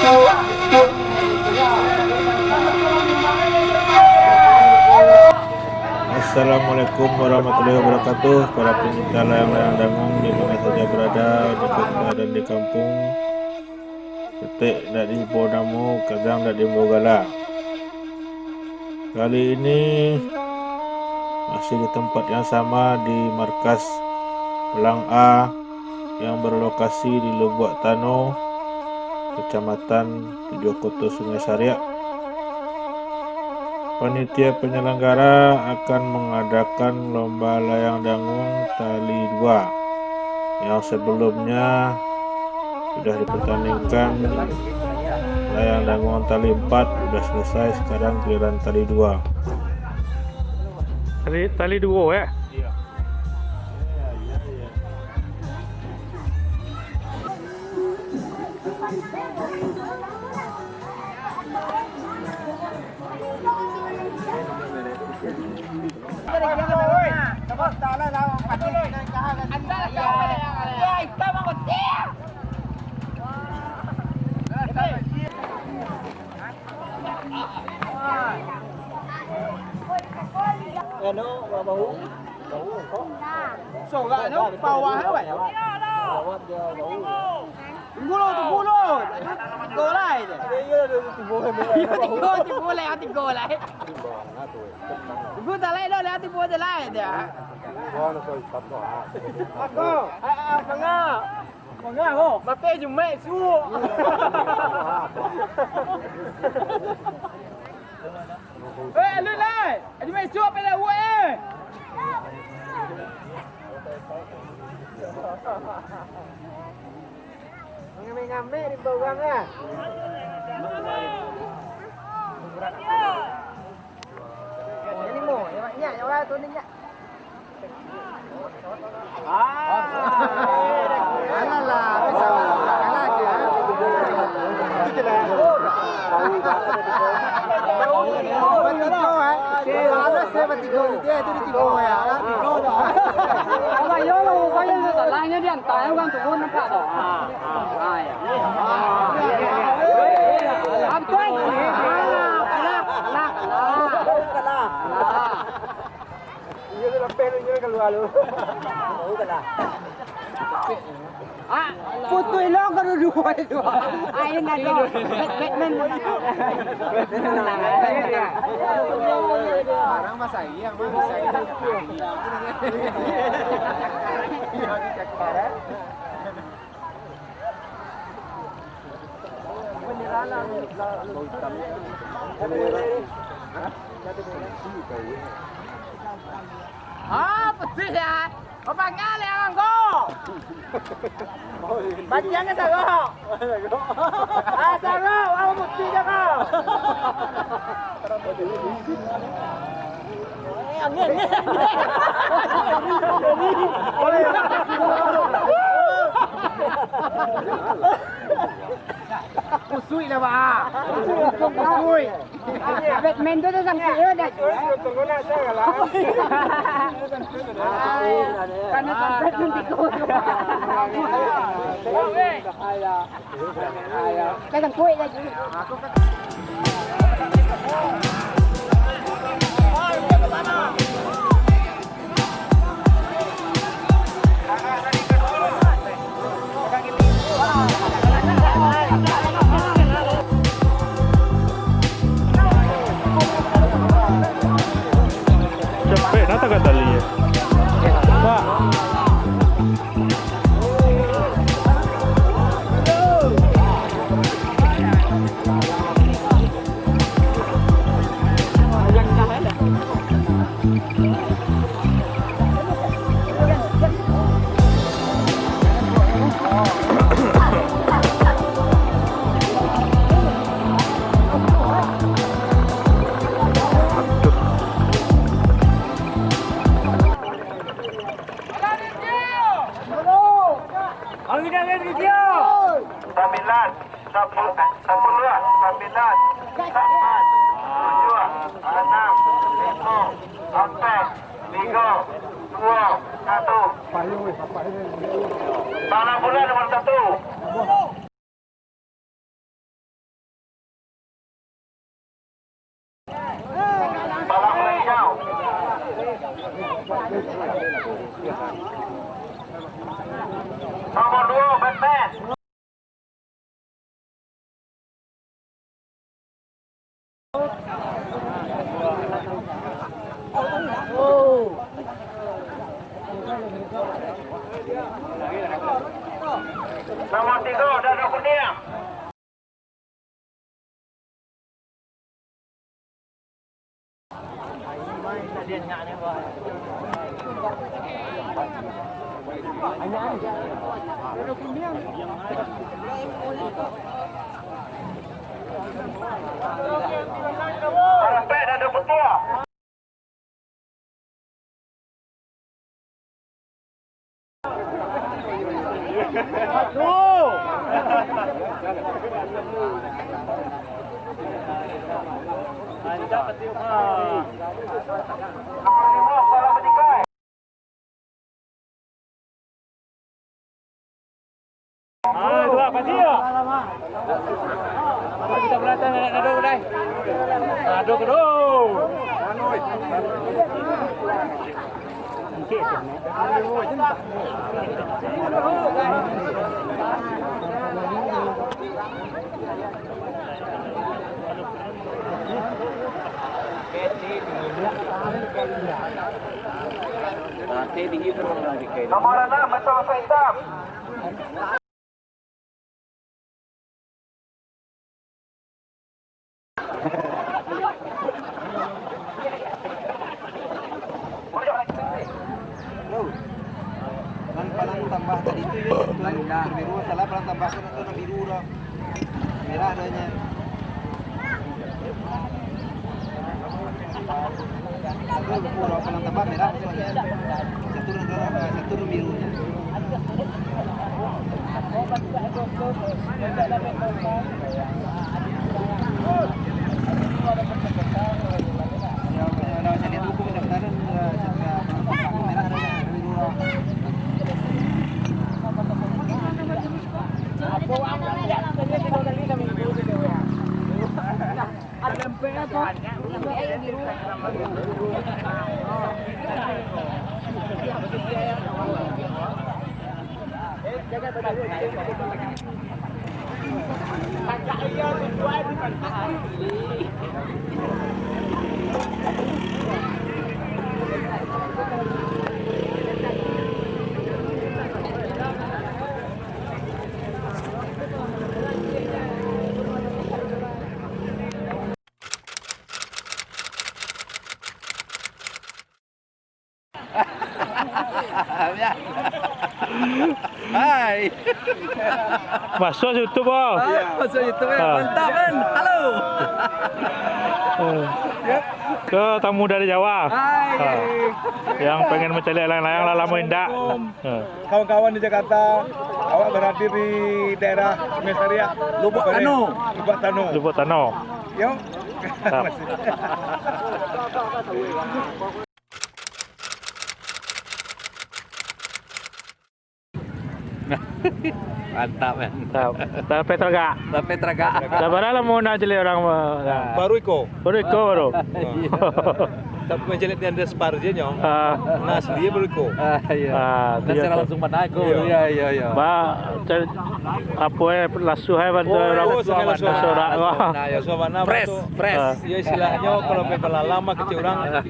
Assalamualaikum warahmatullahi wabarakatuh. Para pencinta layang-layang dangung di mana saja berada, di kota dan di kampung. Ketik dan di Bonamu, kadang dan di Bogala. Kali ini masih di tempat yang sama, di markas Pelang A yang berlokasi di Lubuk Tano, Kecamatan Tujuh Koto Sungai Sariak. Panitia penyelenggara akan mengadakan lomba layang dangung tali 2 yang sebelumnya sudah dipertandingkan. Layang dangung tali 4 sudah selesai, sekarang giliran tali 2. Tali 2 ya? Iya. Nó bầu sổ gạo nó bầu à vậy tunggu lo tigo lại tigo lại tunggu ta lại đó là tigo ta lại deh aku mangga ho bape jume su lu lại anh mày chua bây giờ uống Mày ngắm mẹ đi bầu găng à. Ini mau, ya ya tuh nih ya. Alah, bisa kalah aja. Itu lah. Dia itu di tigo ya, tigo dah. Apa yo lo, kalau itu lainnya dia entah kan turun nampak dah. Ya. Apa ini? Kalah. Iya tu lampe lu nyoy keluar lu. Oh kalah. Putui lo kan dua itu. Ayun na do. Batman. Orang masa iya, masa iya. Betul ya. Apa kali yang go? Bagian ke sago? Sago, aku mesti jaga. Angin. Pusui lah pak. Pusui. Batman tu dah sampai dah. Tunggu nak saya lah. Karena sampai nanti kau. Ayah. Kita kuih lagi. Capek nata kata liya. Pak. Tanah bulan nomor 1. Nomor 2 Batman. Nomor 3 Dado Kuning. Sampai Dado Putih. Itu apa dia? Kita berlatih nado dai. Nado kedo. Nomor 6 Betul Hitam. Palang tambah tadi itu ya, biru salah palang tambah itu biru dah. Merah adanya. Satu pura palang tambah merah soalnya. Satu birunya. Hai. Masuk YouTube oh. Masuk YouTube ya. Mantap kan? Halo. Ke tamu dari Jawa. Hai. Yang pengen mencari layang-layang lama indah. Kawan-kawan di Jakarta, awak berada di daerah Mesaria, Lubuk Tano. Lubuk Tano. Lubuk Tano. Yuk. Siap. Mantap kan? Sampai tergak. Sampai teragak. Sabar lah mau nak cari orang. Baru iko. Baru ikut baru. Tapi menjelit yang ada separje nyong. Ah, Nah, aslinya baru iko. Iya. ah, Dan saya langsung menaik. Iya. Ba, apa lasu bantu orang sangat lasu. sorak. Suasana Fresh. Ya istilahnya kalau pepala lama kecil orang